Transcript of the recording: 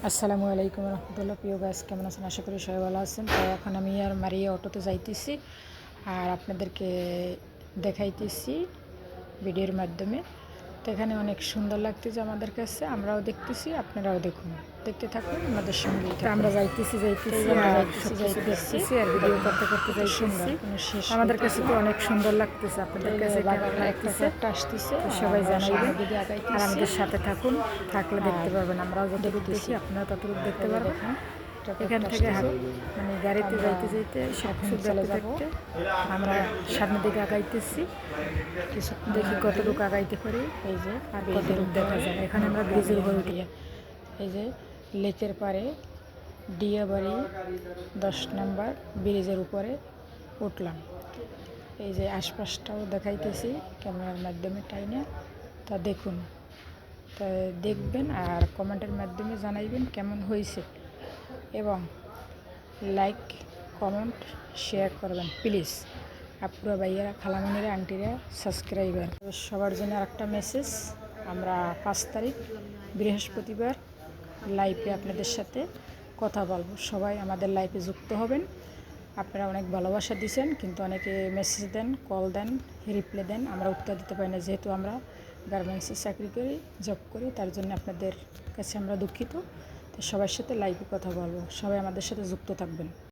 আসসালামু আলাইকুম রহমতুল্লাহ। প্রিয় গাছ, কেমন আছেন? আশা করি সবাই ভালো আছেন। তো এখন আমি আর মারিয়া অটোতে যাইতেছি আর আপনাদেরকে দেখাইতেছি ভিডিওর মাধ্যমে। তো এখানে অনেক সুন্দর লাগতেছে আমাদের কাছে, আমরাও দেখতেছি, আপনারাও দেখুন, দেখতে থাকুন আমাদের সঙ্গেই। আমরা যাইতেছি আর ভিডিও করতে করতে যাইতেছি। আমাদের কাছে তো অনেক সুন্দর লাগতেছে, আপনাদের কাছে কেমন লাগতেছে আসতেছে সবাই জানাইবেন। আর আমাদের সাথে থাকুন, থাকলে দেখতে পারবেন। আমরাও যতটুকু দেখি আপনারা ততটুকু দেখতে পারবেন। এখান থেকে মানে গাড়িতে যাইতে যাইতে সব কিছু দেখতে দেখতে আমরা সামনের দিকে আগাইতেছি। দেখি কতটুকু আগাইতে পারি, এই যে আর কতটুকু দেখা যায়। এখানে আমরা ব্রিজের উপরে উঠি, এই যে লেকের পাড়ে ডিয়াবাড়ি 10 নম্বর ব্রিজের উপরে উঠলাম। এই যে আশপাশটাও দেখাইতেছি ক্যামেরার মাধ্যমে টাইনে, তা দেখুন, তা দেখবেন আর কমেন্টের মাধ্যমে জানাইবেন কেমন হয়েছে, এবং লাইক কমেন্ট শেয়ার করবেন প্লিজ। আপুরা, ভাইয়ারা, খালামণিরা, আন্টিরা, সাবস্ক্রাইবার সবার জন্য আরেকটা মেসেজ। আমরা 5 তারিখ বৃহস্পতিবার লাইভে আপনাদের সাথে কথা বলবো। সবাই আমাদের লাইভে যুক্ত হবেন। আপনারা অনেক ভালোবাসা দিয়েছেন, কিন্তু অনেকে মেসেজ দেন, কল দেন, রিপ্লাই দেন, আমরা উত্তর দিতে পারি না, যেহেতু আমরা গার্মেন্টসে চাকরি করি, জব করি, তার জন্য আপনাদের কাছে আমরা দুঃখিত। তো সবার সাথে লাইভে কথা বলবো, সবাই আমাদের সাথে যুক্ত থাকবেন।